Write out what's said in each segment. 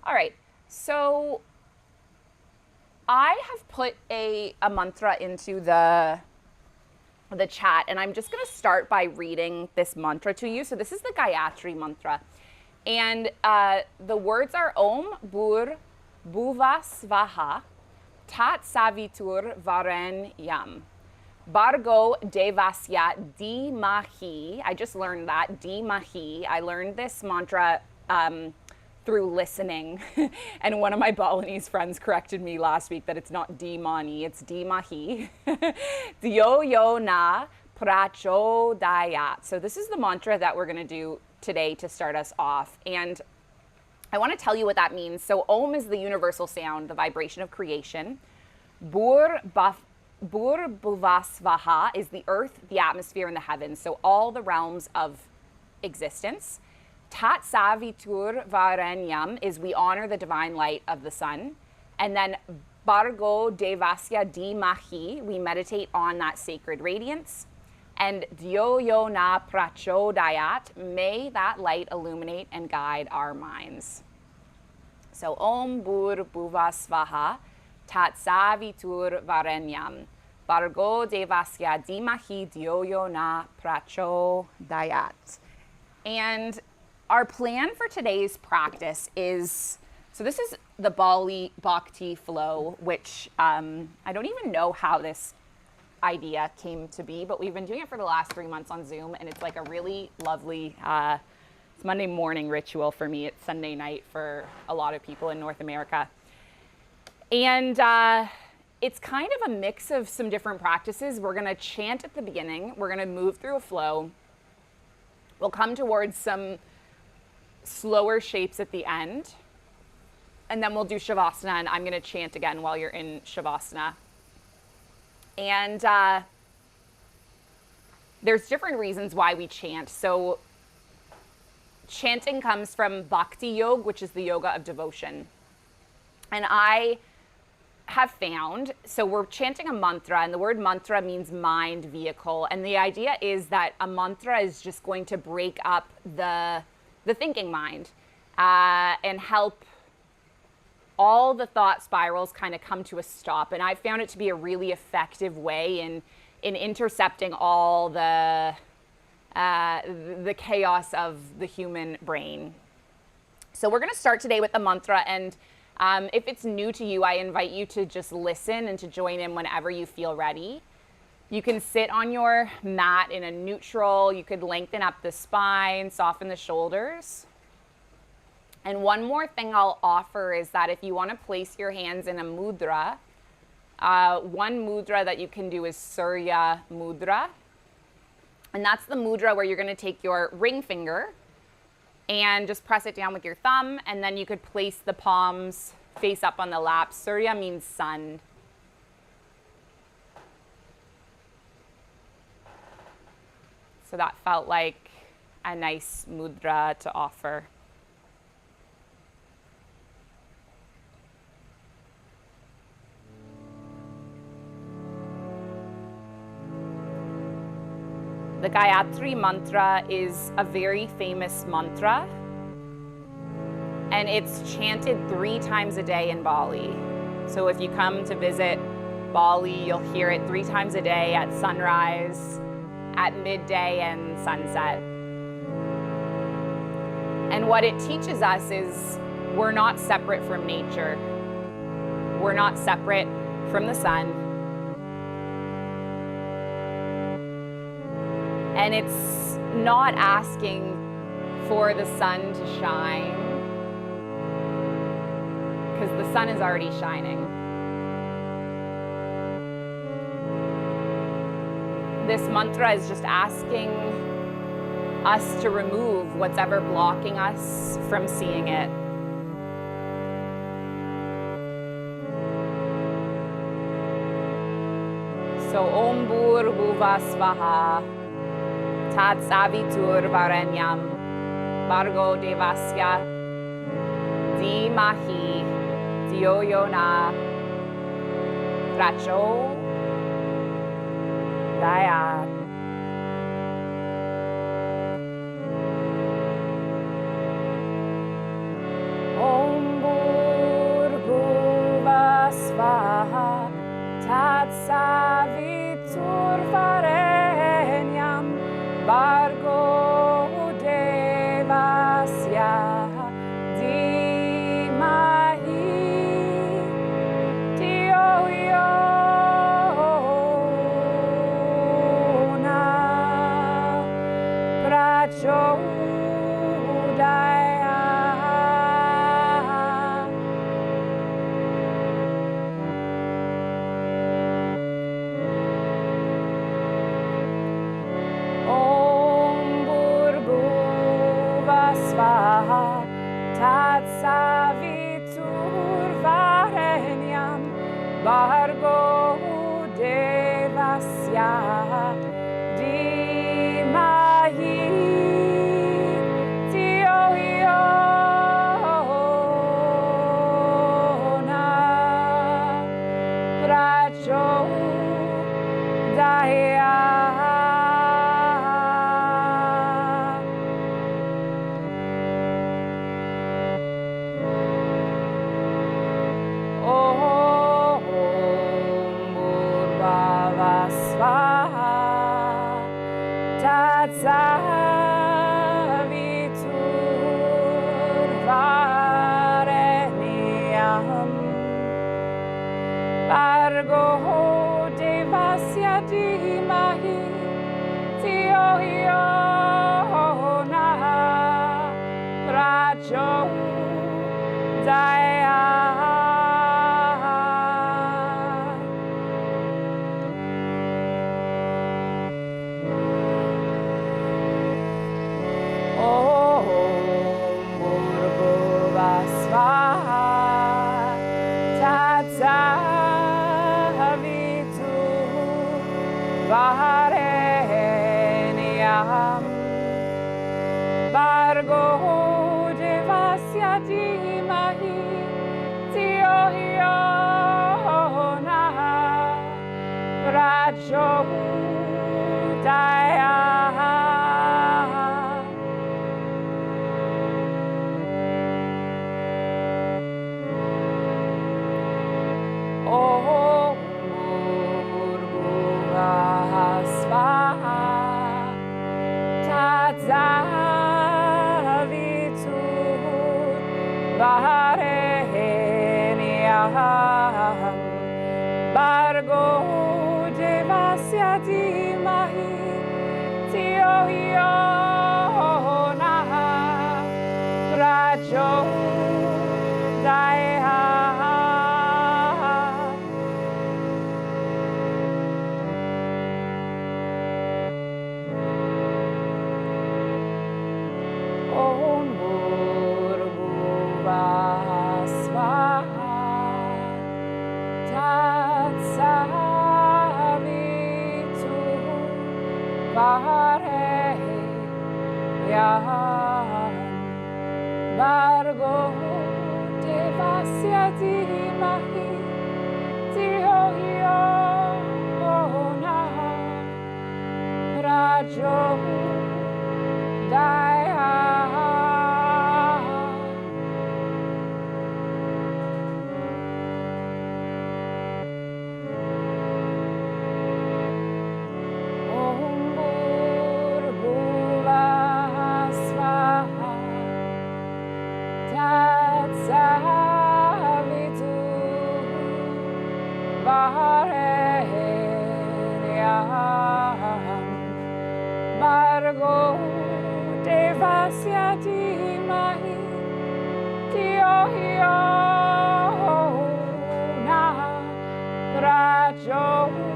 All right. So I have put a mantra into the chat, and I'm just going to start by reading this mantra to you. So this is the Gayatri mantra, and the words are Om Bur Bhuva Svaha Tat Savitur Varen Yam. Bargo Devasya Di Mahi. I just learned that. Di Mahi. I learned this mantra through listening. And one of my Balinese friends corrected me last week that it's not Di Mani, it's Di Mahi. Dio Yo Na Pracho Dayat. So this is the mantra that we're going to do today to start us off. And I want to tell you what that means. So Om is the universal sound, the vibration of creation. Bur Bhuvasvaha is the earth, the atmosphere, and the heavens. So all the realms of existence. Tat Savitur Varenyam is we honor the divine light of the sun. And then Bargo Devasya Di Mahi, we meditate on that sacred radiance. And Dyo Yo Na Prachodayat, may that light illuminate and guide our minds. So Om Bur Bhuva Svaha Tat Savitur Varenyam Bargo Devasya Dimahi Dyo Yo Na Prachodayat. And our plan for today's practice is, so this is the Bali Bhakti flow, which I don't even know how this idea came to be, but we've been doing it for the last 3 months on Zoom, and it's like a really lovely it's Monday morning ritual for me. It's Sunday night for a lot of people in North America. And it's kind of a mix of some different practices. We're going to chant at the beginning. We're going to move through a flow. We'll come towards some slower shapes at the end. And then we'll do Shavasana, and I'm going to chant again while you're in Shavasana. And there's different reasons why we chant. So chanting comes from Bhakti Yoga, which is the yoga of devotion. And I have found, so we're chanting a mantra, and the word mantra means mind, vehicle. And the idea is that a mantra is just going to break up the thinking mind and help all the thought spirals kind of come to a stop. And I found it to be a really effective way in intercepting all the chaos of the human brain. So we're going to start today with the mantra, and if it's new to you, I invite you to just listen and to join in whenever you feel ready. You can sit on your mat in a neutral. You could lengthen up the spine, soften the shoulders. And one more thing I'll offer is that if you want to place your hands in a mudra, one mudra that you can do is Surya Mudra. And that's the mudra where you're going to take your ring finger and just press it down with your thumb, and then you could place the palms face up on the lap. Surya means sun. So that felt like a nice mudra to offer. The Gayatri mantra is a very famous mantra, and it's chanted 3 times a day in Bali. So if you come to visit Bali, you'll hear it 3 times a day at sunrise, at midday, and sunset. And what it teaches us is we're not separate from nature. We're not separate from the sun. And it's not asking for the sun to shine, because the sun is already shining. This mantra is just asking us to remove what's ever blocking us from seeing it. So Om Bhur Bhuva Svaha Tat Savitur Varenyam Bargo Devasya Dimahi Dyo Yo Na Prachodayat. Om Bhur savitur varenyam bargo devasya dimahi dio yona prachodaya. Om Bhurbuva Svaha Tat Savitur Varenyam Bhargo Devasya Dhimahi Dio Yona Prachodaya. Savitur varenyam bargo devasya dhimahi dio yona prachodaya. Varenyam bargo devasya dhimahi dio yona prachodaya. Om Bhurbuva Svaha Tat Savitur Varenyam bargo devasya dhimahi dio yona prachodaya. Om Bhurbuva Svaha Tat Savitur Varenyam bargo devasya dhimahi dio yona prachodaya. Bargo devasya dhimahi dio yona prachodaya.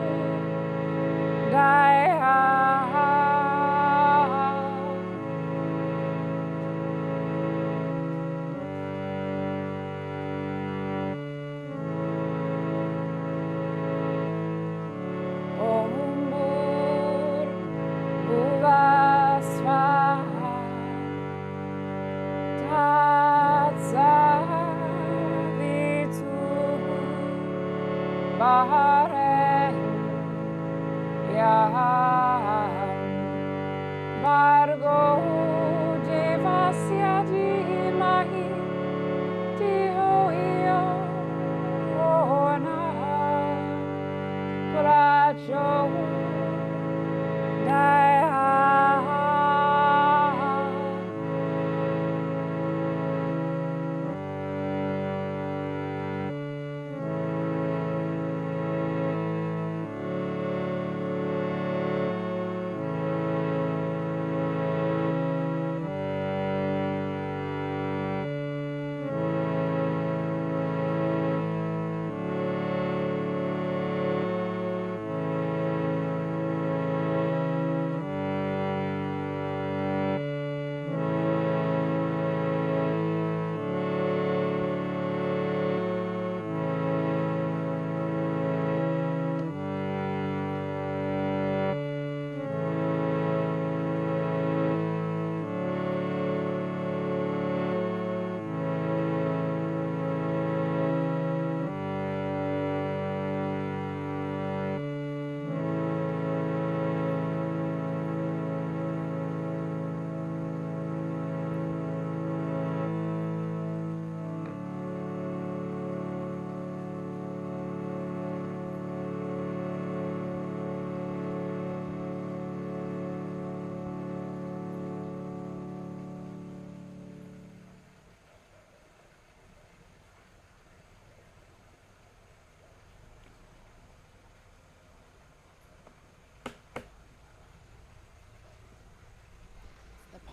Bargo devasya dhimahi dio yona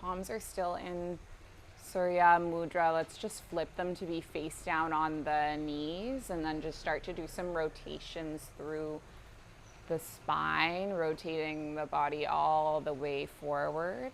palms are still in Surya Mudra. Let's just flip them to be face down on the knees and then just start to do some rotations through the spine, rotating the body all the way forward.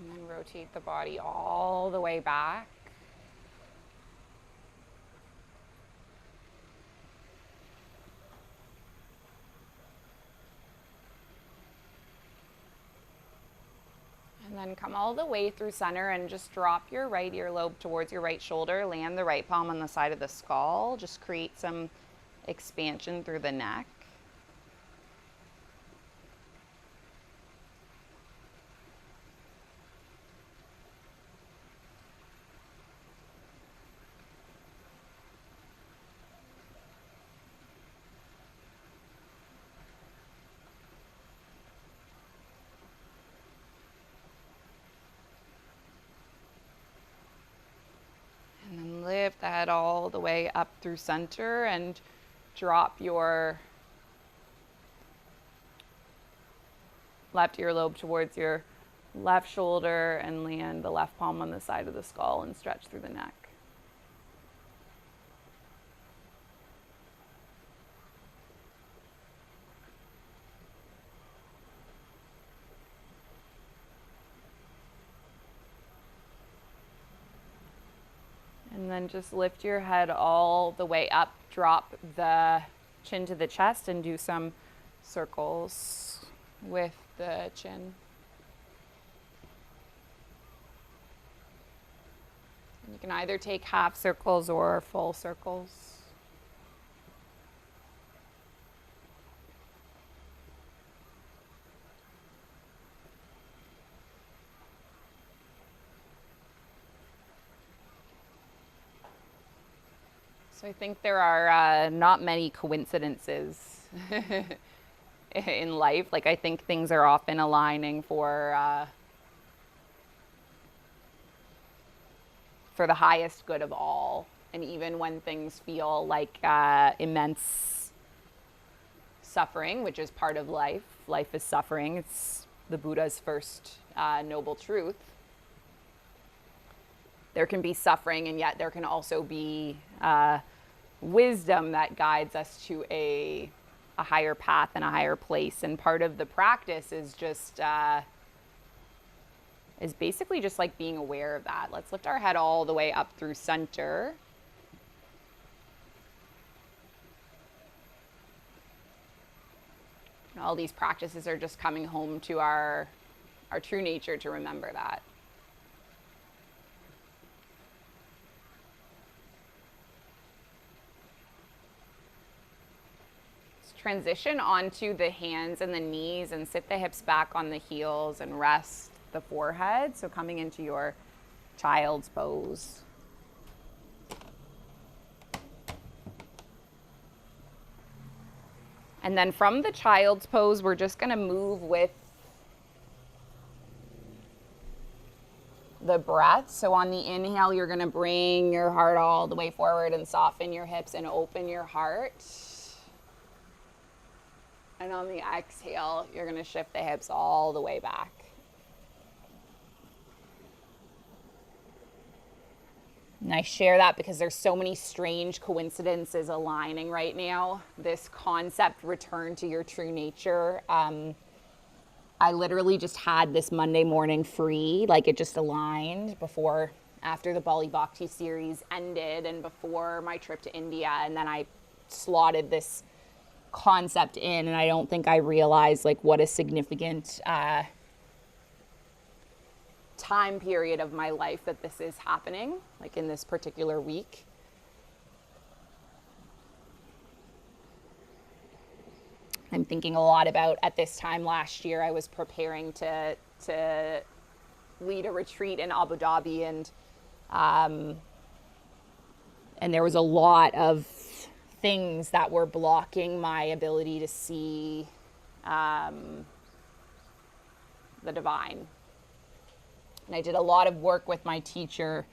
And then rotate the body all the way back. And then come all the way through center and just drop your right earlobe towards your right shoulder. Land the right palm on the side of the skull. Just create some expansion through the neck. Lift the head all the way up through center and drop your left earlobe towards your left shoulder and land the left palm on the side of the skull and stretch through the neck. And then just lift your head all the way up, drop the chin to the chest and do some circles with the chin. You can either take half circles or full circles. So I think there are not many coincidences in life. Like I think things are often aligning for the highest good of all. And even when things feel like immense suffering, which is part of life, life is suffering. It's the Buddha's first noble truth. There can be suffering, and yet there can also be wisdom that guides us to a higher path and a higher place. And part of the practice is just is basically just like being aware of that. Let's lift our head all the way up through center. And all these practices are just coming home to our true nature to remember that. Transition onto the hands and the knees and sit the hips back on the heels and rest the forehead. So coming into your child's pose. And then from the child's pose, we're just going to move with the breath. So on the inhale, you're going to bring your heart all the way forward and soften your hips and open your heart. And on the exhale, you're going to shift the hips all the way back. And I share that because there's so many strange coincidences aligning right now. This concept, return to your true nature. I literally just had this Monday morning free, like it just aligned after the Bali Bhakti series ended and before my trip to India. And then I slotted this concept in, and I don't think I realized like what a significant time period of my life that this is happening, like in this particular week. I'm thinking a lot about, at this time last year, I was preparing to lead a retreat in Abu Dhabi, and And there was a lot of things that were blocking my ability to see the divine. And I did a lot of work with my teacher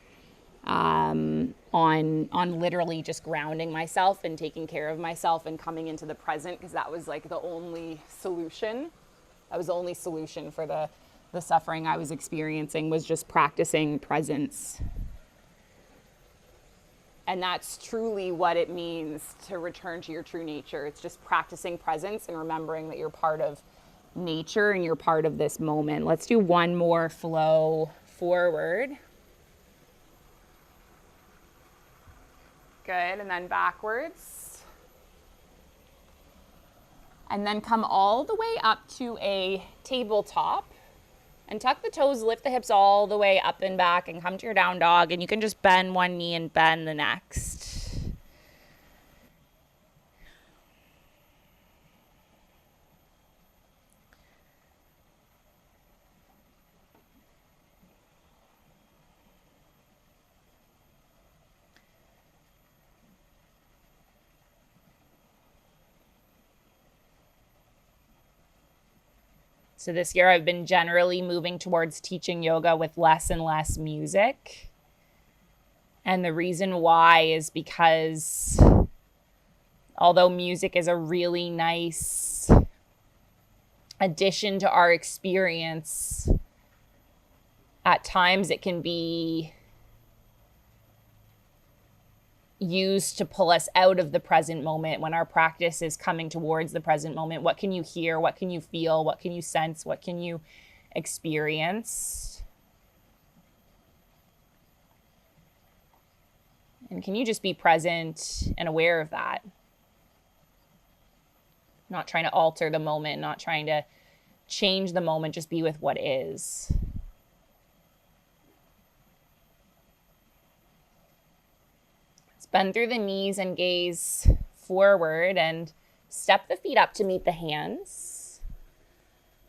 on literally just grounding myself and taking care of myself and coming into the present, because that was like the only solution. That was the only solution for the suffering I was experiencing, was just practicing presence. And that's truly what it means to return to your true nature. It's just practicing presence and remembering that you're part of nature and you're part of this moment. Let's do one more flow forward. Good, and then backwards. And then come all the way up to a tabletop. And tuck the toes, lift the hips all the way up and back, and come to your down dog. And you can just bend one knee and bend the next. So this year I've been generally moving towards teaching yoga with less and less music. And the reason why is because although music is a really nice addition to our experience, at times it can be used to pull us out of the present moment when our practice is coming towards the present moment. What can you hear? What can you feel? What can you sense? What can you experience? And can you just be present and aware of that? Not trying to alter the moment, not trying to change the moment, just be with what is. Bend through the knees and gaze forward and step the feet up to meet the hands.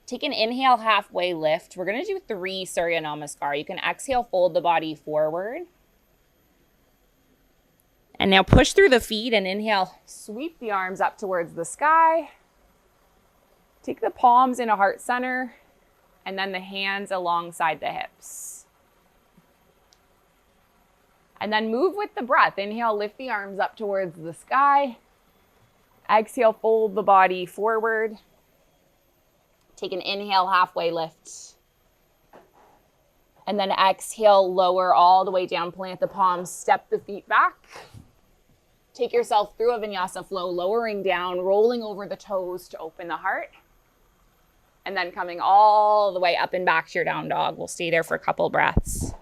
Take an inhale, halfway lift. We're going to do 3 Surya Namaskar. You can exhale, fold the body forward. And now push through the feet and inhale, sweep the arms up towards the sky. Take the palms in a heart center and then the hands alongside the hips. And then move with the breath. Inhale, lift the arms up towards the sky. Exhale, fold the body forward. Take an inhale, halfway lift. And then exhale, lower all the way down, plant the palms, step the feet back. Take yourself through a vinyasa flow, lowering down, rolling over the toes to open the heart. And then coming all the way up and back to your down dog. We'll stay there for a couple breaths.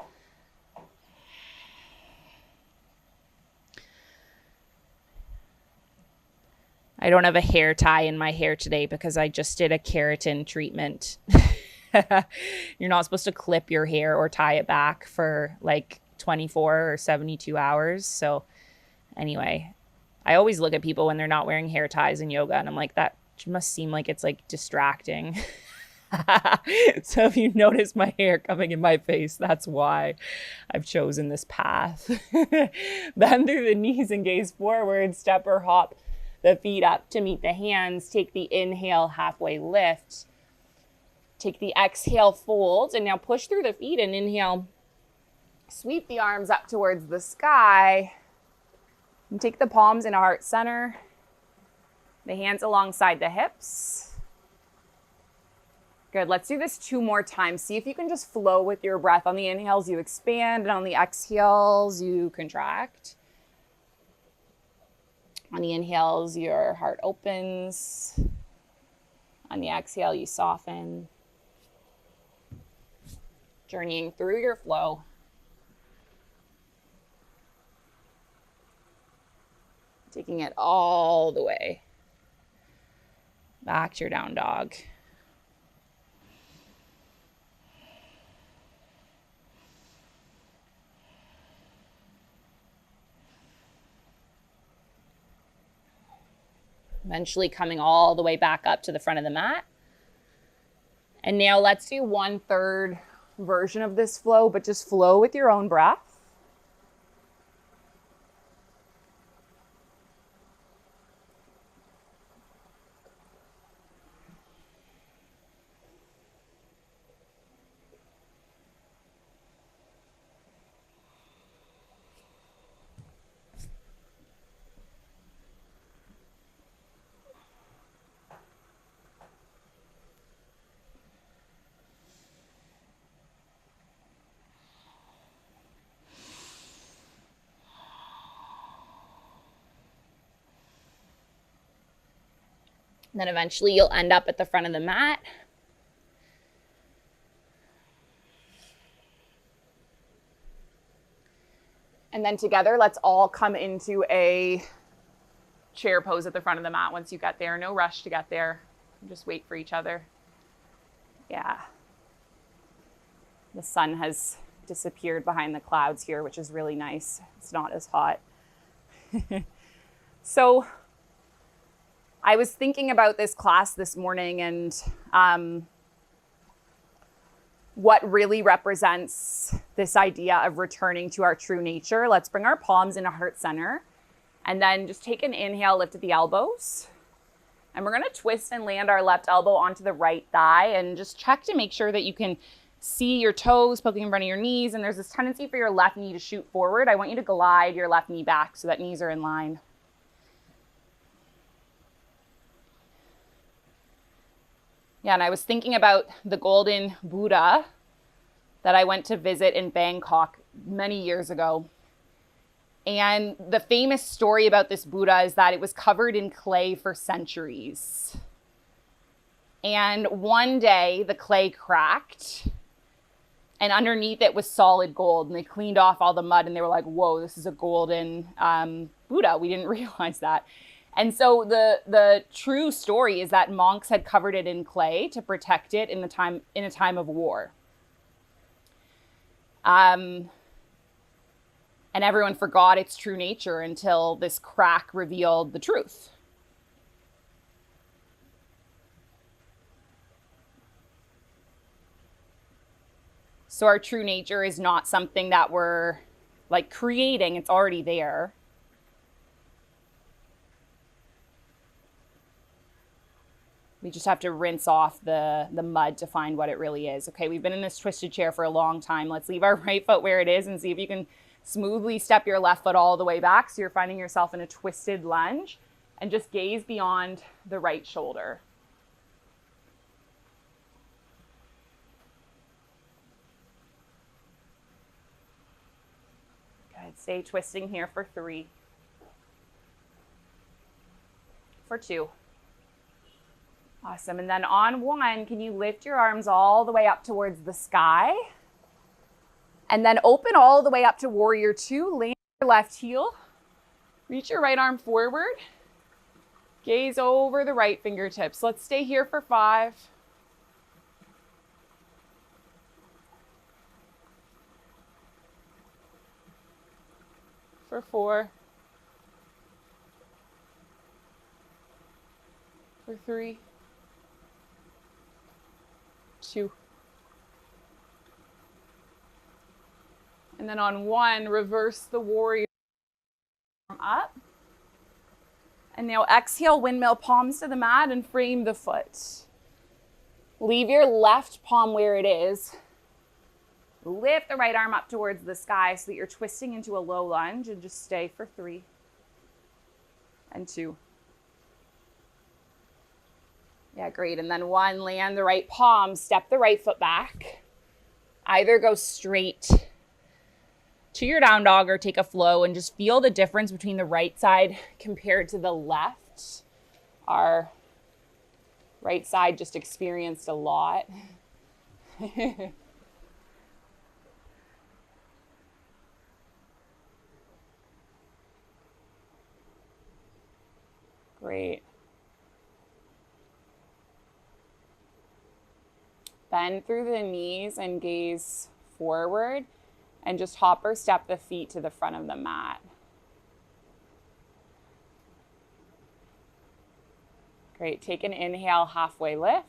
I don't have a hair tie in my hair today because I just did a keratin treatment. You're not supposed to clip your hair or tie it back for like 24 or 72 hours. So anyway, I always look at people when they're not wearing hair ties in yoga and I'm like, that must seem like it's like distracting. So if you notice my hair coming in my face, that's why I've chosen this path. Bend through the knees and gaze forward, step or hop the feet up to meet the hands. Take the inhale, halfway lift. Take the exhale, fold, and now push through the feet and inhale. Sweep the arms up towards the sky. And take the palms in a heart center. The hands alongside the hips. Good, let's do this 2 more times. See if you can just flow with your breath. On the inhales, you expand, and on the exhales, you contract. On the inhales, your heart opens. On the exhale, you soften. Journeying through your flow. Taking it all the way back to your down dog. Eventually coming all the way back up to the front of the mat. And now let's do 1/3 version of this flow, but just flow with your own breath. And then eventually you'll end up at the front of the mat. And then together, let's all come into a chair pose at the front of the mat once you get there. No rush to get there. Just wait for each other. Yeah. The sun has disappeared behind the clouds here, which is really nice. It's not as hot. So I was thinking about this class this morning and what really represents this idea of returning to our true nature. Let's bring our palms into heart center and then just take an inhale, lift at the elbows. And we're gonna twist and land our left elbow onto the right thigh and just check to make sure that you can see your toes poking in front of your knees. And there's this tendency for your left knee to shoot forward. I want you to glide your left knee back so that knees are in line. Yeah, and I was thinking about the golden Buddha that I went to visit in Bangkok many years ago. And the famous story about this Buddha is that it was covered in clay for centuries. And one day the clay cracked and underneath it was solid gold. And they cleaned off all the mud and they were like, whoa, this is a golden Buddha. We didn't realize that. And so the true story is that monks had covered it in clay to protect it in a time of war. And everyone forgot its true nature until this crack revealed the truth. So our true nature is not something that we're like creating, it's already there. We just have to rinse off the mud to find what it really is. Okay, we've been in this twisted chair for a long time. Let's leave our right foot where it is and see if you can smoothly step your left foot all the way back so you're finding yourself in a twisted lunge, and just gaze beyond the right shoulder. Good. Stay twisting here for 3. For 2. Awesome. And then on 1, can you lift your arms all the way up towards the sky? And then open all the way up to warrior 2. Land your left heel. Reach your right arm forward. Gaze over the right fingertips. Let's stay here for 5. For 4. For 3. 2. And then on 1, reverse the warrior arm up. And now exhale, windmill palms to the mat and frame the foot. Leave your left palm where it is. Lift the right arm up towards the sky so that you're twisting into a low lunge, and just stay for 3 and 2. Yeah, great. And then 1, land the right palm, step the right foot back. Either go straight to your down dog or take a flow, and just feel the difference between the right side compared to the left. Our right side just experienced a lot. Great. Bend through the knees and gaze forward, and just hop or step the feet to the front of the mat. Great. Take an inhale, halfway lift.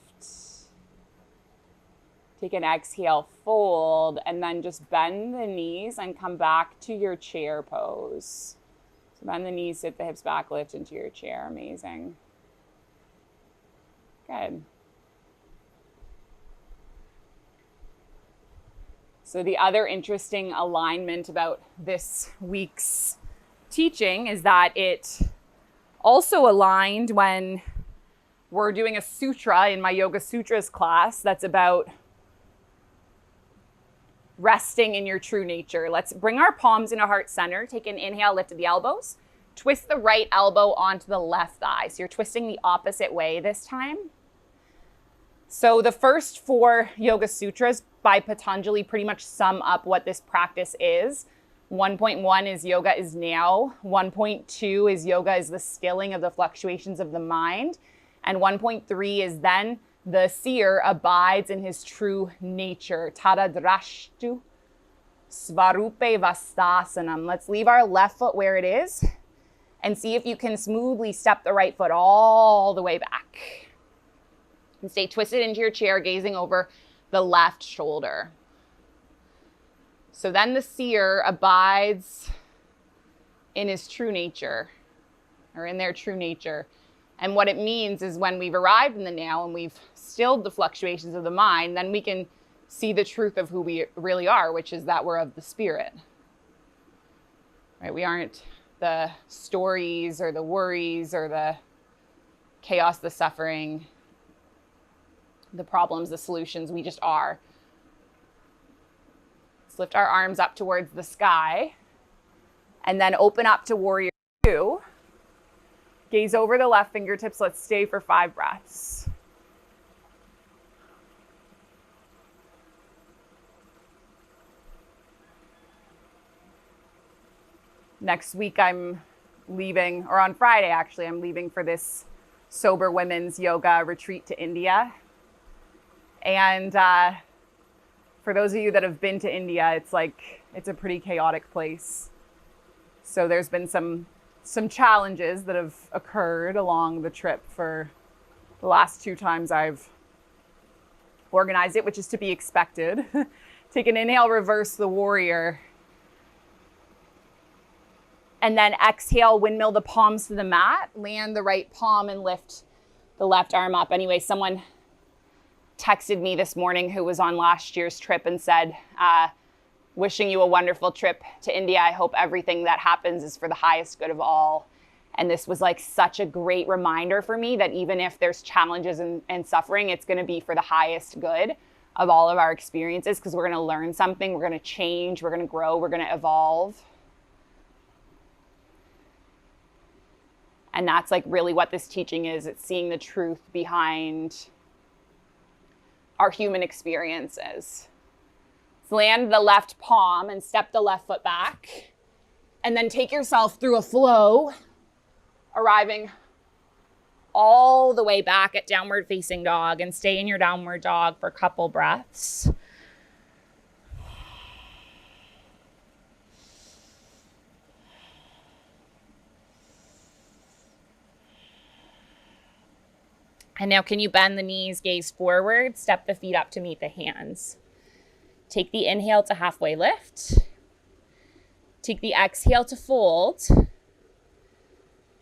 Take an exhale, fold, and then just bend the knees and come back to your chair pose. So bend the knees, sit the hips back, lift into your chair. Amazing. Good. So the other interesting alignment about this week's teaching is that it also aligned when we're doing a sutra in my Yoga Sutras class that's about resting in your true nature. Let's bring our palms into heart center. Take an inhale, lift at the elbows. Twist the right elbow onto the left thigh. So you're twisting the opposite way this time. So the first 4 Yoga Sutras by Patanjali pretty much sum up what this practice is. 1.1 is yoga is now. 1.2 is yoga is the stilling of the fluctuations of the mind. And 1.3 is then the seer abides in his true nature. Tadadrashtu svarupe vastasanam. Let's leave our left foot where it is and see if you can smoothly step the right foot all the way back. And stay twisted into your chair, gazing over the left shoulder. So then the seer abides in his true nature, or in their true nature. And what it means is when we've arrived in the now and we've stilled the fluctuations of the mind, then we can see the truth of who we really are, which is that we're of the spirit. Right? We aren't the stories or the worries or the chaos, the suffering, the problems, the solutions. We just are. Let's lift our arms up towards the sky and then open up to Warrior 2. Gaze over the left fingertips. Let's stay for 5 breaths. Next week I'm leaving, or on Friday actually, I'm leaving for this sober women's yoga retreat to India. And for those of you that have been to India, it's a pretty chaotic place. So there's been some challenges that have occurred along the trip for the last 2 times I've organized it, which is to be expected. Take an inhale, reverse the warrior. And then exhale, windmill the palms to the mat, land the right palm and lift the left arm up. Anyway, someone texted me this morning who was on last year's trip and said, wishing you a wonderful trip to India. I hope everything that happens is for the highest good of all. And this was like such a great reminder for me that even if there's challenges and suffering, it's going to be for the highest good of all of our experiences, because we're going to learn something, we're going to change, we're going to grow, we're going to evolve. And that's like really what this teaching is. It's seeing the truth behind our human experiences. So land the left palm and step the left foot back. And then take yourself through a flow, arriving all the way back at downward facing dog, and stay in your downward dog for a couple breaths. And now can you bend the knees, gaze forward, step the feet up to meet the hands. Take the inhale to halfway lift. Take the exhale to fold.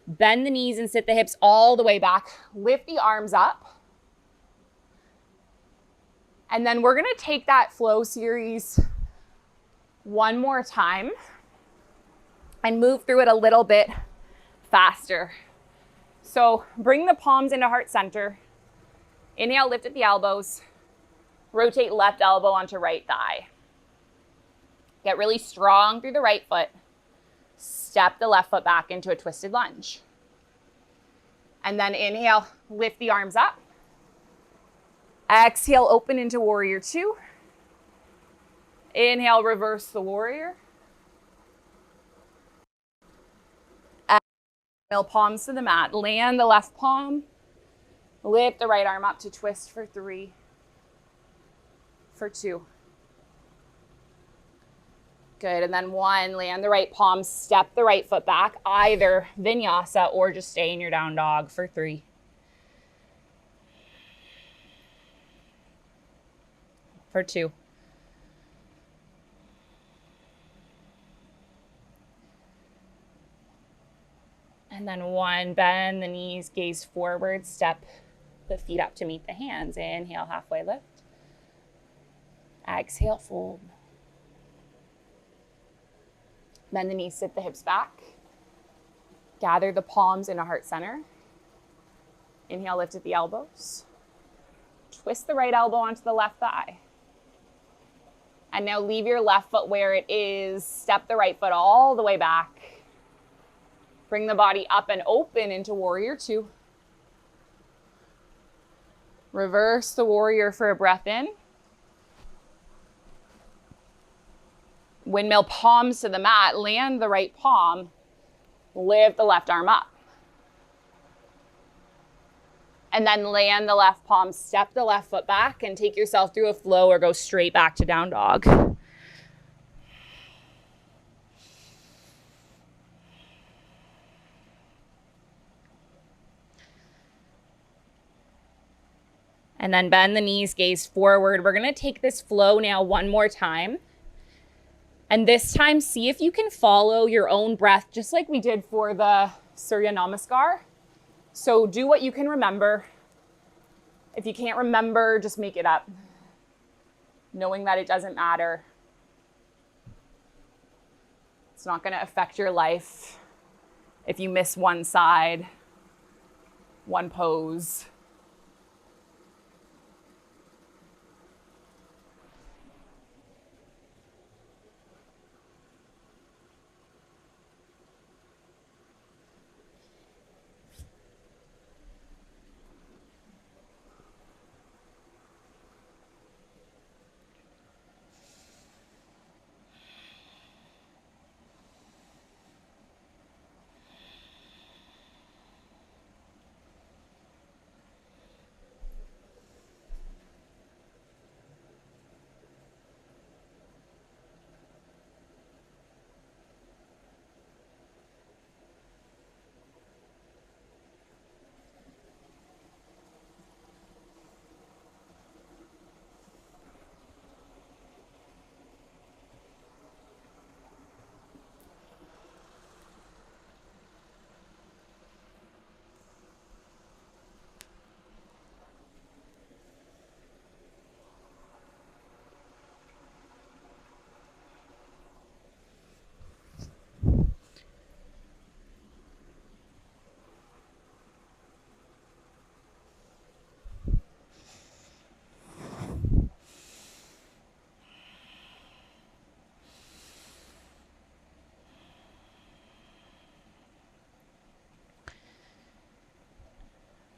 Bend the knees and sit the hips all the way back. Lift the arms up. And then we're going to take that flow series one more time and move through it a little bit faster. So bring the palms into heart center. Inhale, lift at the elbows. Rotate left elbow onto right thigh. Get really strong through the right foot. Step the left foot back into a twisted lunge. And then inhale, lift the arms up. Exhale, open into Warrior 2. Inhale, reverse the warrior. Palms to the mat. Land the left palm. Lift the right arm up to twist for 3, for 2. Good. And then 1, land the right palm, step the right foot back, either vinyasa or just stay in your down dog for 3. For 2. And then 1, bend the knees, gaze forward, step the feet up to meet the hands. Inhale, halfway lift. Exhale, fold. Bend the knees, sit the hips back. Gather the palms into heart center. Inhale, lift at the elbows. Twist the right elbow onto the left thigh. And now leave your left foot where it is. Step the right foot all the way back. Bring the body up and open into warrior two. Reverse the warrior for a breath in. Windmill palms to the mat, land the right palm, lift the left arm up. And then land the left palm, step the left foot back and take yourself through a flow or go straight back to down dog. And then bend the knees, gaze forward. We're gonna take this flow now one more time. And this time, see if you can follow your own breath, just like we did for the Surya Namaskar. So do what you can remember. If you can't remember, just make it up. Knowing that it doesn't matter. It's not gonna affect your life if you miss one side, one pose.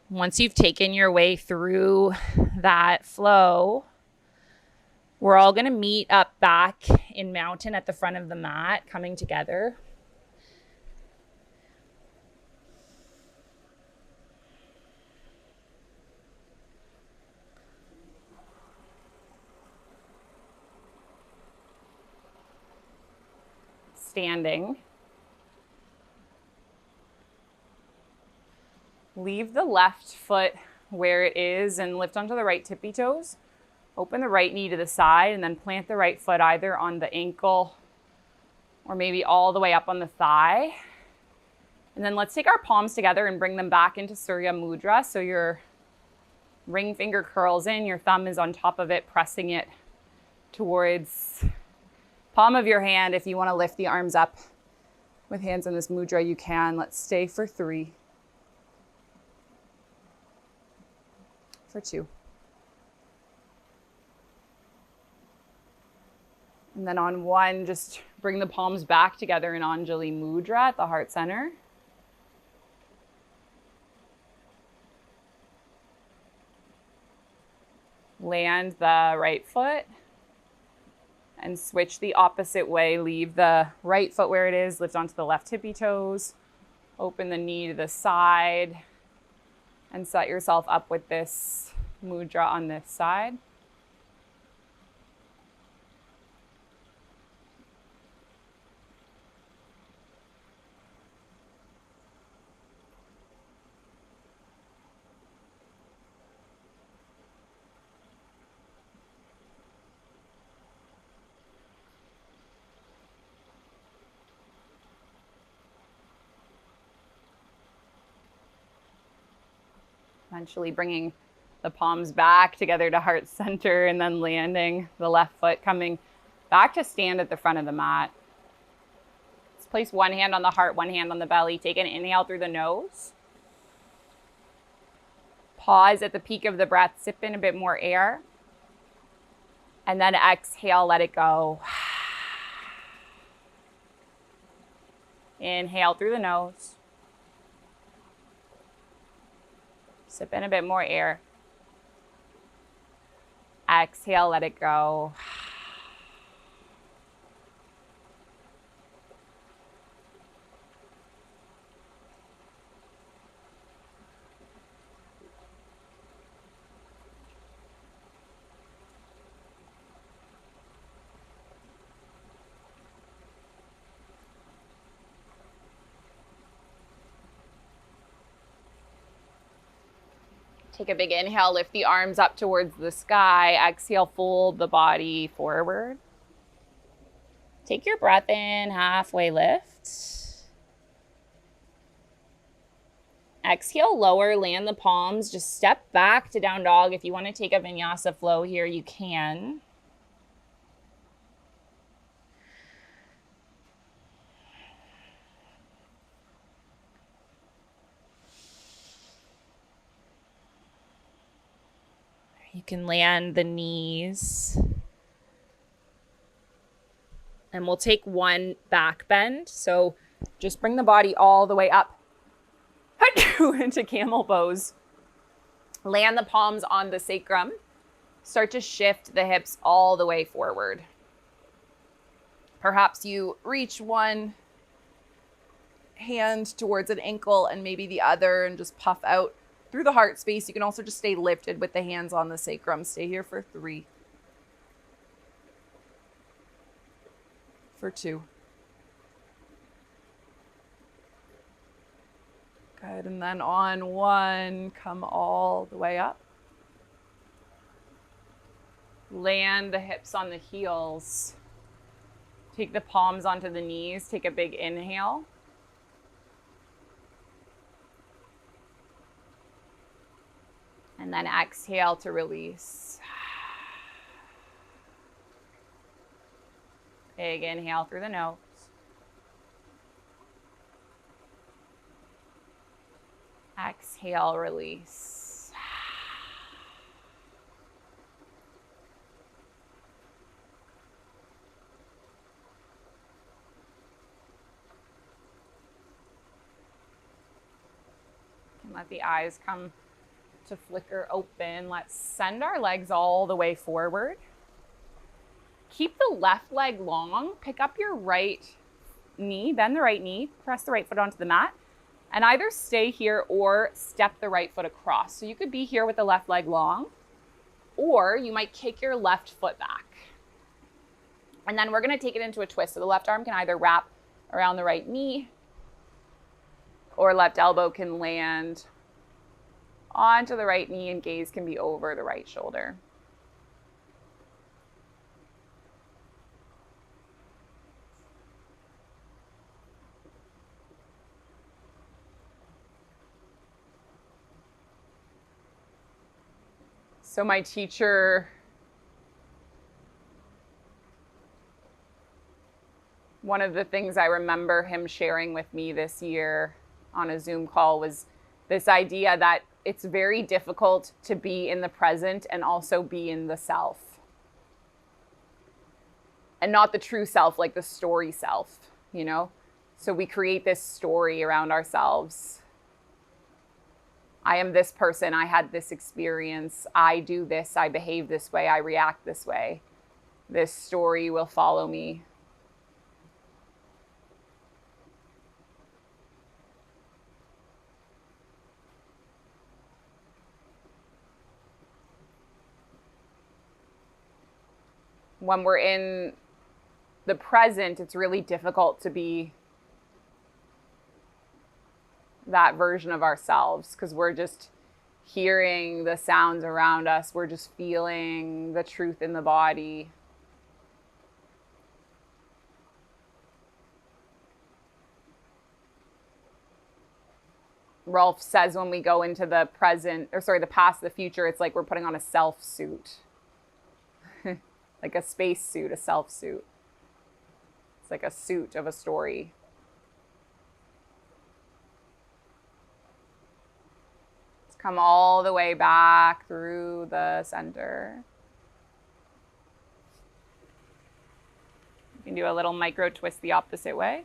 Once you've taken your way through that flow, we're all going to meet up back in mountain at the front of the mat, coming together. Standing. Leave the left foot where it is and lift onto the right tippy toes. Open the right knee to the side and then plant the right foot either on the ankle or maybe all the way up on the thigh. And then let's take our palms together and bring them back into Surya Mudra. So your ring finger curls in, your thumb is on top of it, pressing it towards palm of your hand. If you want to lift the arms up with hands in this mudra, you can. Let's stay for 3. For 2. And then on 1, just bring the palms back together in Anjali Mudra at the heart center. Land the right foot and switch the opposite way. Leave the right foot where it is, lift onto the left tippy toes, open the knee to the side, and set yourself up with this mudra on this side. Eventually bringing the palms back together to heart center and then landing the left foot, coming back to stand at the front of the mat. Let's place one hand on the heart, one hand on the belly. Take an inhale through the nose. Pause at the peak of the breath, sip in a bit more air. And then exhale, let it go. Inhale through the nose. Sip in a bit more air. Exhale, let it go. Take a big inhale, lift the arms up towards the sky. Exhale, fold the body forward. Take your breath in, halfway lift. Exhale, lower, land the palms. Just step back to down dog. If you want to take a vinyasa flow here, you can. You can land the knees. And we'll take one back bend. So just bring the body all the way up into camel pose. Land the palms on the sacrum. Start to shift the hips all the way forward. Perhaps you reach one hand towards an ankle and maybe the other and just puff out through the heart space. You can also just stay lifted with the hands on the sacrum. Stay here for 3. For 2. Good, and then on 1, come all the way up. Land the hips on the heels. Take the palms onto the knees. Take a big inhale. And then exhale to release. Big inhale through the nose. Exhale, release. And let the eyes come to flicker open. Let's send our legs all the way forward. Keep the left leg long. Pick up your right knee, bend the right knee, press the right foot onto the mat, and either stay here or step the right foot across. So you could be here with the left leg long, or you might kick your left foot back. And then we're gonna take it into a twist. So the left arm can either wrap around the right knee, or left elbow can land onto the right knee and gaze can be over the right shoulder. So my teacher, one of the things I remember him sharing with me this year on a Zoom call was this idea that it's very difficult to be in the present and also be in the self. And not the true self, like the story self, you know? So we create this story around ourselves. I am this person, I had this experience, I do this, I behave this way, I react this way. This story will follow me. When we're in the present, it's really difficult to be that version of ourselves because we're just hearing the sounds around us. We're just feeling the truth in the body. Rolf says when we go into the the past, the future, it's like we're putting on a self suit. Like a space suit, a self suit. It's like a suit of a story. Let's come all the way back through the center. You can do a little micro twist the opposite way.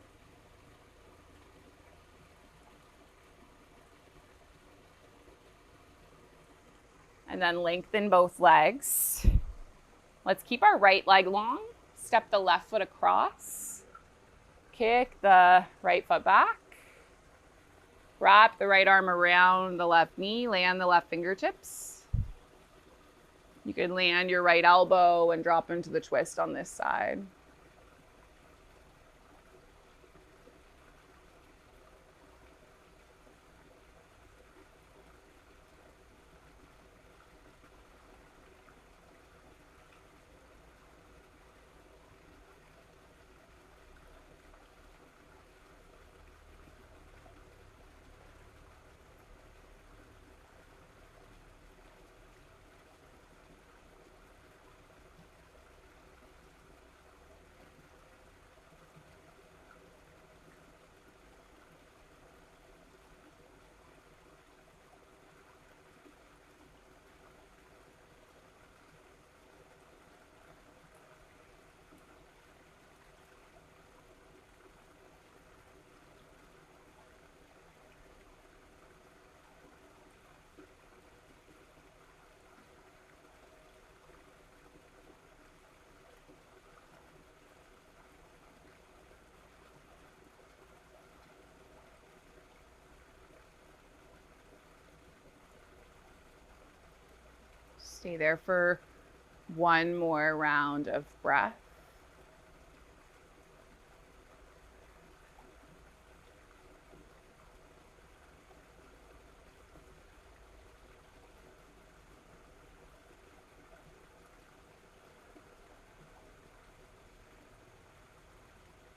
And then lengthen both legs. Let's keep our right leg long. Step the left foot across. Kick the right foot back. Wrap the right arm around the left knee. Land the left fingertips. You can land your right elbow and drop into the twist on this side. Stay there for one more round of breath.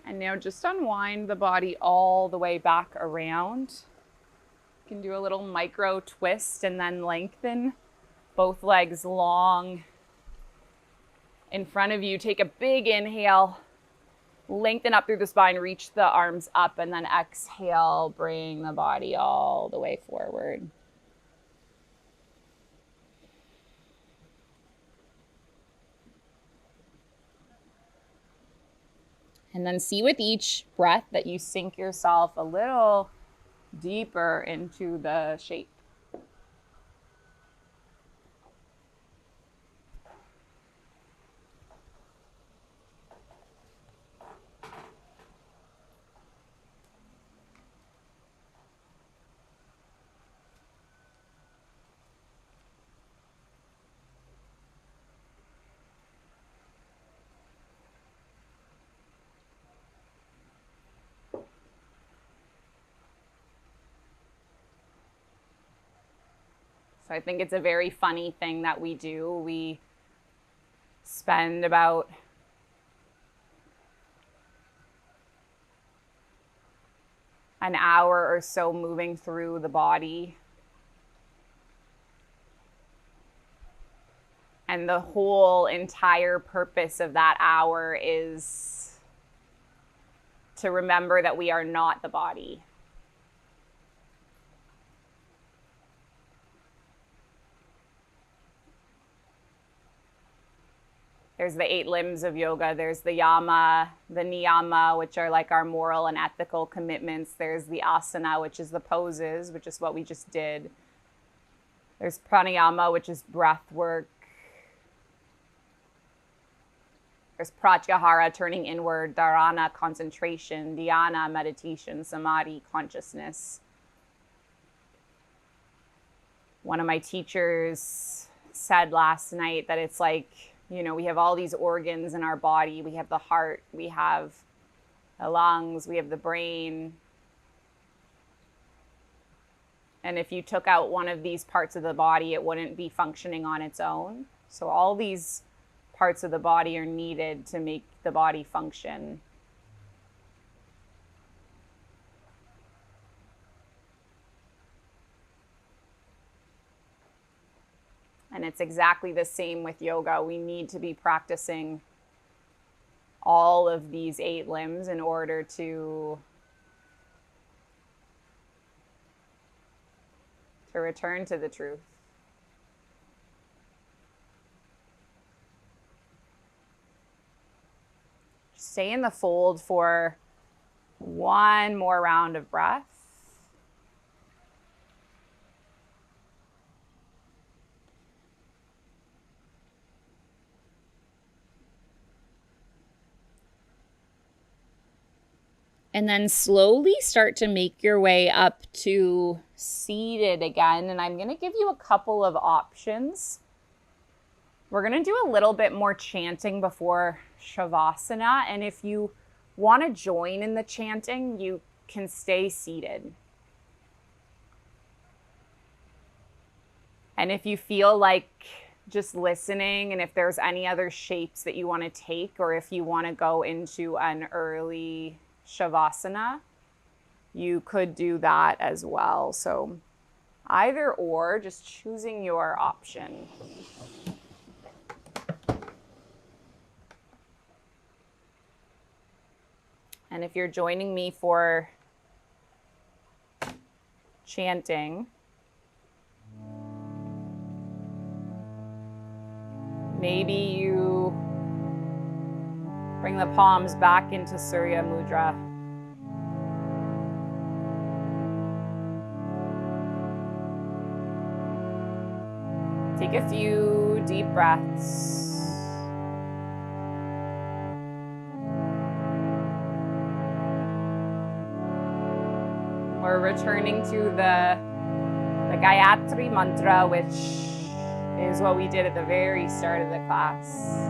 And now just unwind the body all the way back around. You can do a little micro twist and then lengthen both legs long in front of you. Take a big inhale, lengthen up through the spine, reach the arms up, and then exhale, bring the body all the way forward. And then see with each breath that you sink yourself a little deeper into the shape. So I think it's a very funny thing that we do. We spend about an hour or so moving through the body. And the whole entire purpose of that hour is to remember that we are not the body. There's the 8 limbs of yoga. There's the yama, the niyama, which are like our moral and ethical commitments. There's the asana, which is the poses, which is what we just did. There's pranayama, which is breath work. There's pratyahara, turning inward, dharana, concentration, dhyana, meditation, samadhi, consciousness. One of my teachers said last night that it's like, you know, we have all these organs in our body. We have the heart, we have the lungs, we have the brain. And if you took out one of these parts of the body, it wouldn't be functioning on its own. So all these parts of the body are needed to make the body function. And it's exactly the same with yoga. We need to be practicing all of these 8 limbs in order to return to the truth. Stay in the fold for one more round of breath. And then slowly start to make your way up to seated again. And I'm going to give you a couple of options. We're going to do a little bit more chanting before Shavasana. And if you want to join in the chanting, you can stay seated. And if you feel like just listening, and if there's any other shapes that you want to take, or if you want to go into an early Shavasana, you could do that as well. So either or, just choosing your option. And if you're joining me for chanting, maybe you bring the palms back into Surya Mudra. Take a few deep breaths. We're returning to the Gayatri mantra, which is what we did at the very start of the class.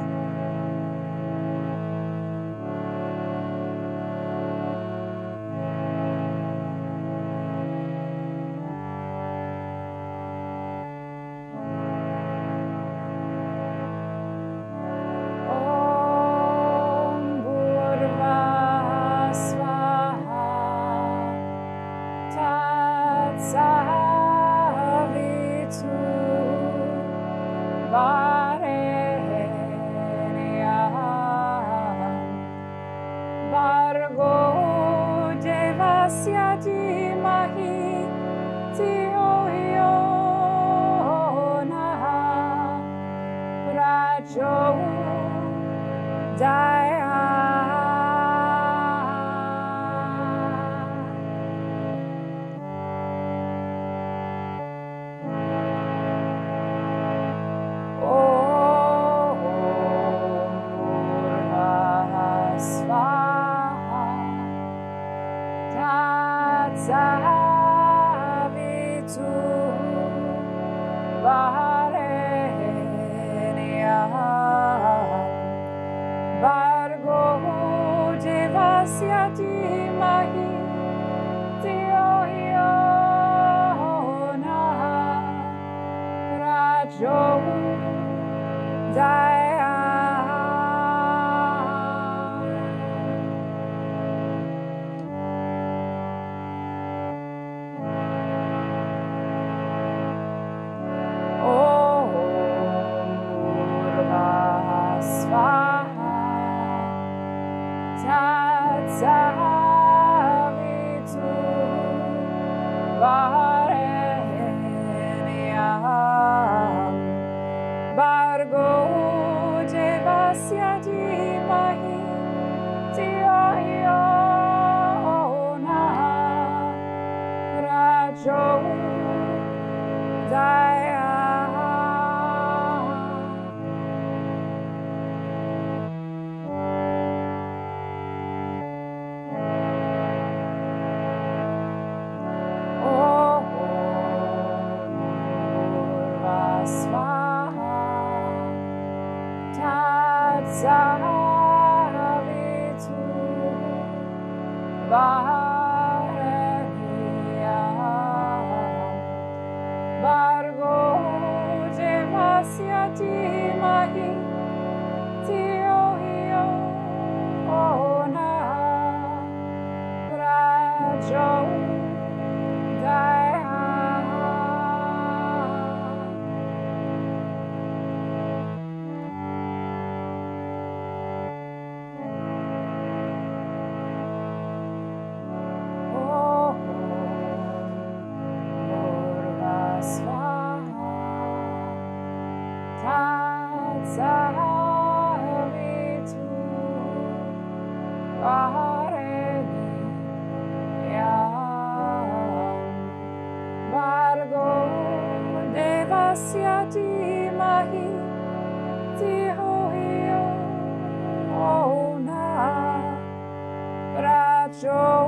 Joe.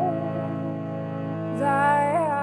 Jaya.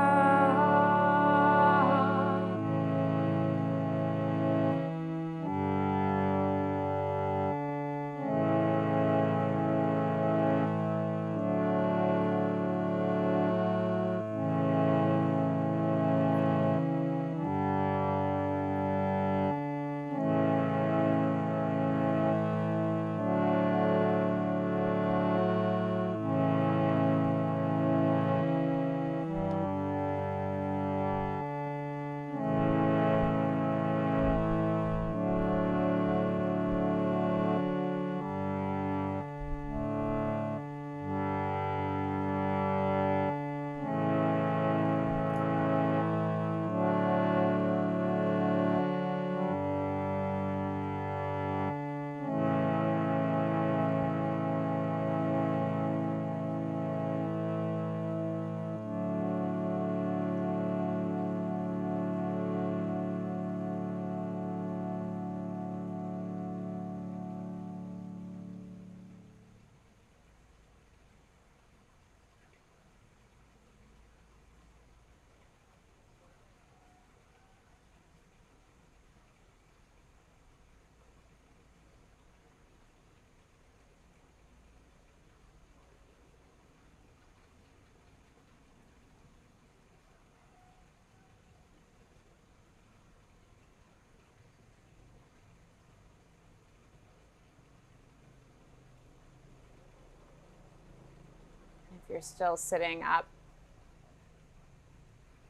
If you're still sitting up,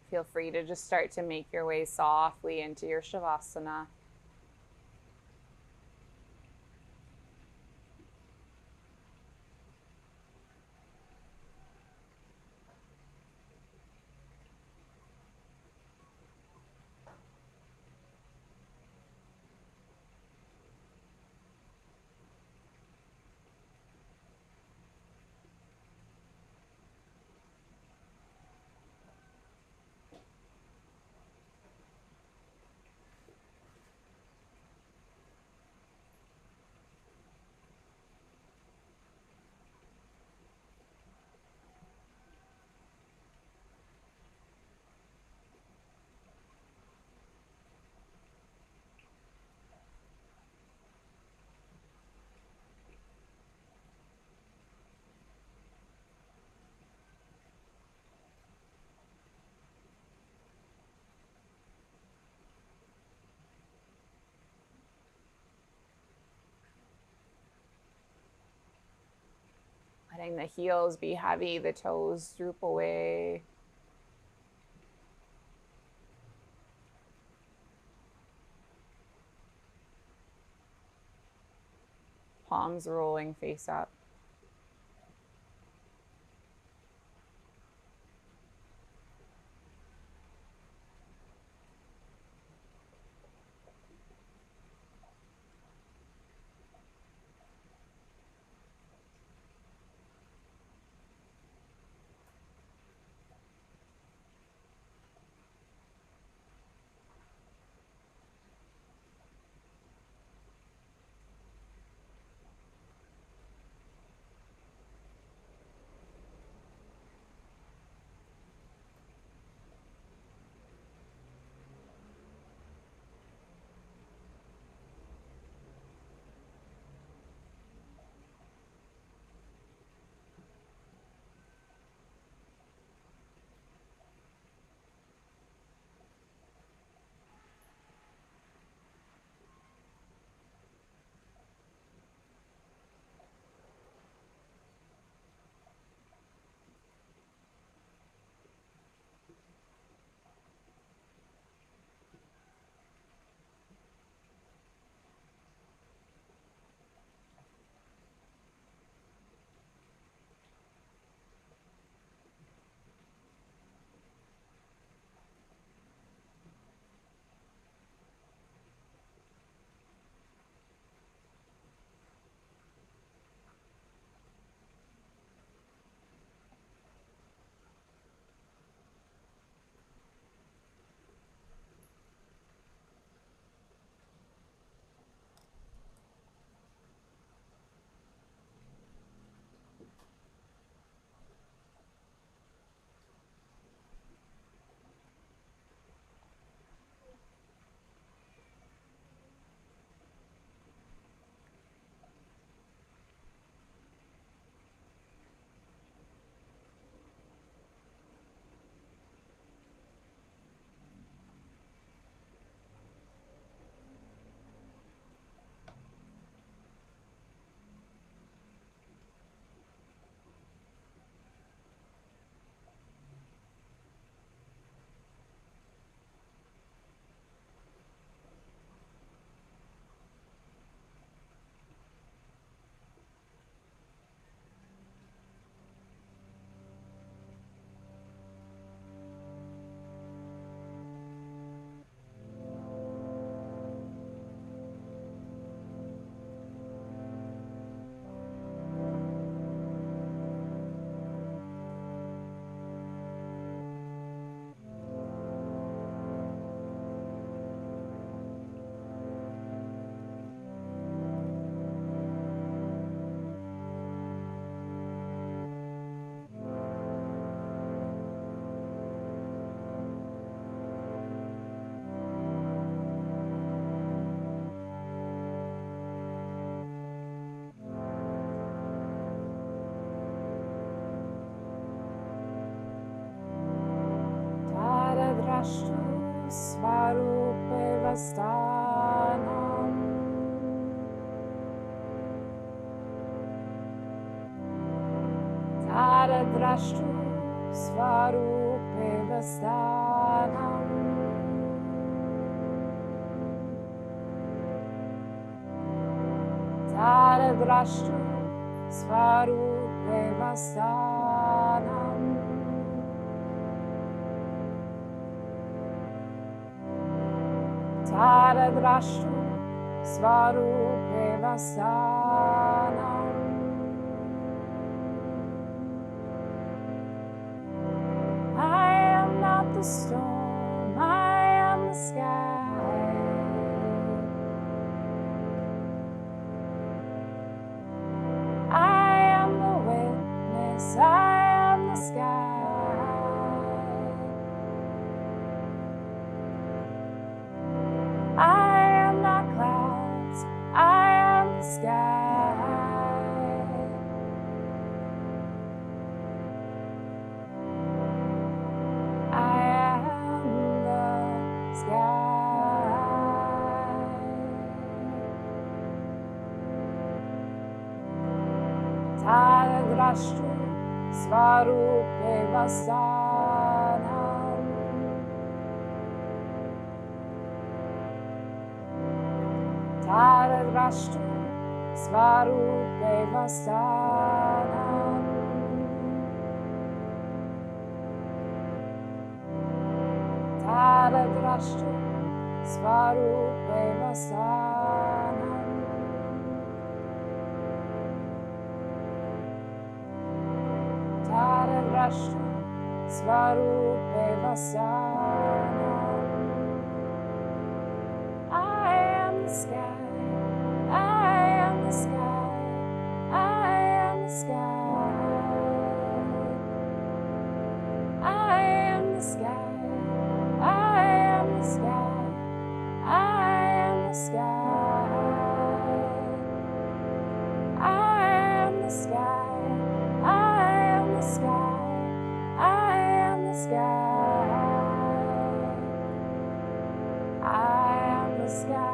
feel free to just start to make your way softly into your Shavasana. Letting the heels be heavy, the toes droop away. Palms rolling face up. Vastanam. Taradrashtu Svarupe Vastanam. Taradrashtu Svarupe Vastanam. Taradrashtu Svarupe Vastanam. I am not the storm, I am the sky. I am the witness, I am the sky. I am not clouds, I am the sky. I am the sky. Taradrashtu Svarupe Vastanam. Taradrashtu Svarupe Vastanam. Taradrashtu Svarupe Vastanam. Taradrashtu Svarupe Vastanam. I am the sky, I am the sky, I am the sky. I am the sky, I am the sky, I am the sky. I am the sky, I am the sky, I am the sky. I am the sky.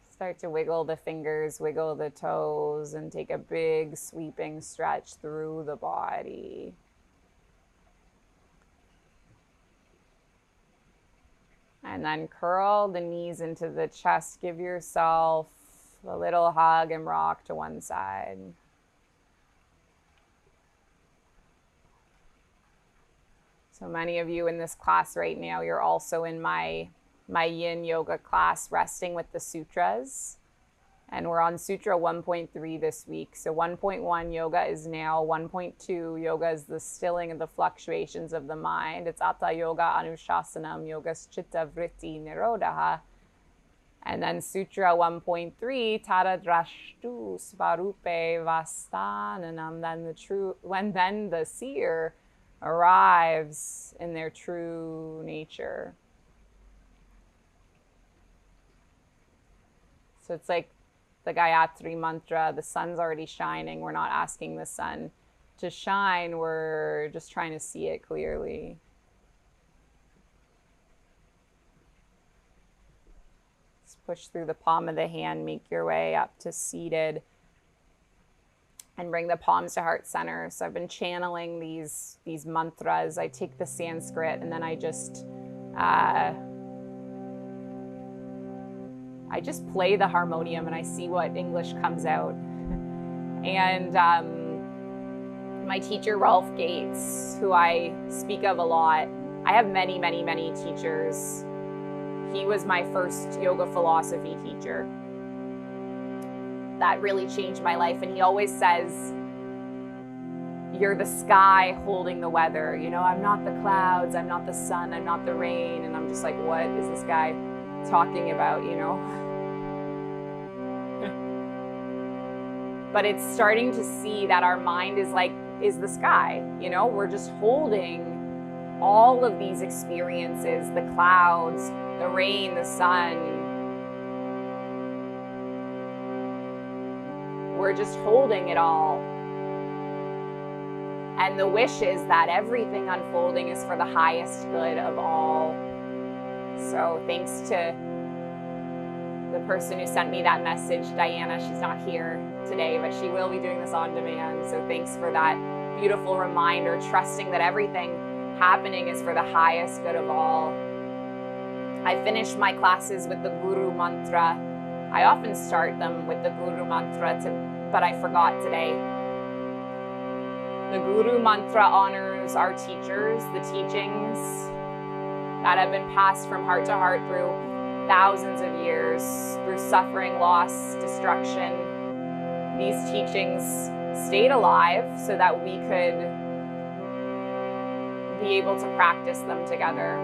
Start to wiggle the fingers, wiggle the toes, and take a big sweeping stretch through the body. And then curl the knees into the chest. Give yourself a little hug and rock to one side. So many of you in this class right now, you're also in my yin yoga class, resting with the sutras. And we're on Sutra 1.3 this week. So 1.1 yoga is now. 1.2 yoga is the stilling of the fluctuations of the mind. It's Atta Yoga Anushasanam, Yogas Chitta Vritti Nirodha. And then Sutra 1.3, Taradrashtu Svarupe Vastananam. Then the seer arrives in their true nature. So it's like the Gayatri mantra, the sun's already shining. We're not asking the sun to shine. We're just trying to see it clearly. Let's push through the palm of the hand, make your way up to seated, and bring the palms to heart center. So I've been channeling these mantras. I take the Sanskrit and then I just play the harmonium and I see what English comes out. And my teacher, Rolf Gates, who I speak of a lot, I have many, many, many teachers. He was my first yoga philosophy teacher. That really changed my life. And he always says, you're the sky holding the weather. You know, I'm not the clouds, I'm not the sun, I'm not the rain. And I'm just like, what is this guy talking about, you know? But it's starting to see that our mind is the sky, you know? We're just holding all of these experiences, the clouds, the rain, the sun. We're just holding it all. And the wish is that everything unfolding is for the highest good of all. So thanks to the person who sent me that message, Diana. She's not here today, but she will be doing this on demand. So thanks for that beautiful reminder, trusting that everything happening is for the highest good of all. I finish my classes with the Guru Mantra. I often start them with the Guru Mantra, but I forgot today. The Guru Mantra honors our teachers, the teachings that have been passed from heart to heart through thousands of years, through suffering, loss, destruction. These teachings stayed alive so that we could be able to practice them together.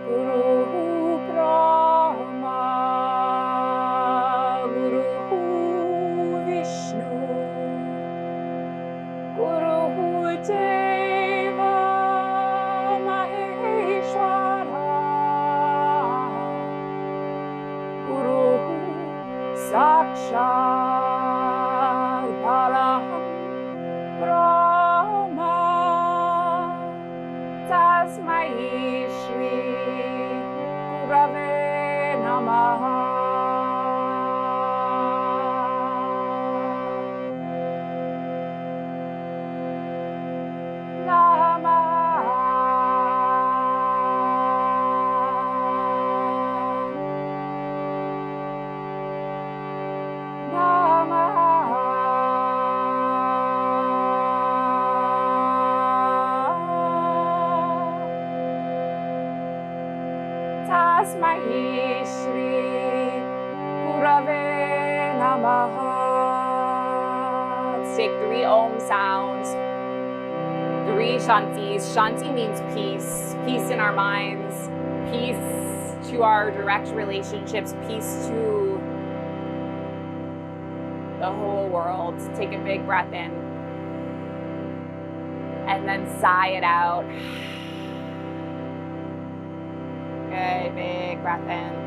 Guru Brahma, Guru Vishnu, Guru Deva Maheshwara, Guru Sakshat Paraham Brahma, Tasmai Shri Gurave Namaha. Tasmai Shri Gurave Namaha. Let's take 3 Om sounds, 3 Shantis. Shanti means peace, peace in our minds, peace to our direct relationships, peace to the whole world. Take a big breath in and then sigh it out. Good, big breath in.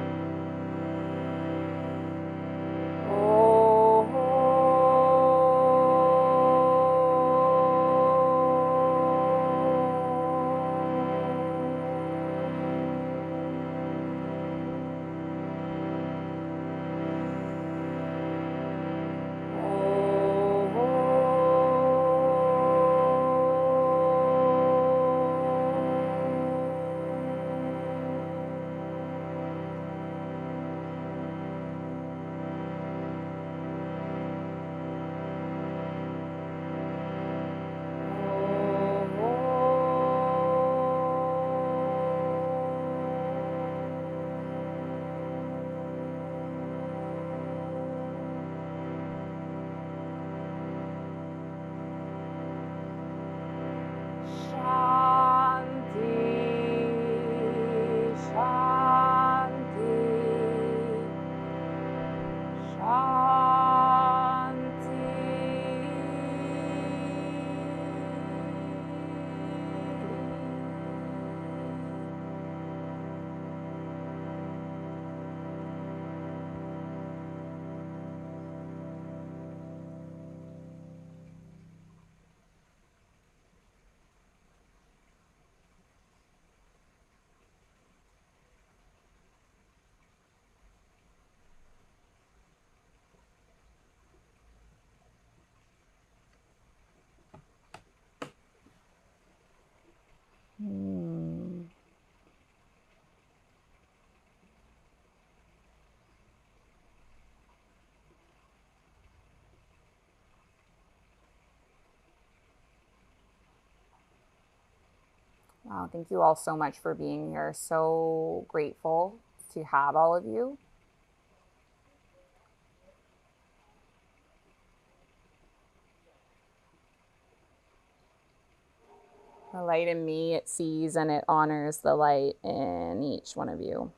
Wow, thank you all so much for being here. So grateful to have all of you. The light in me, it sees and it honors the light in each one of you.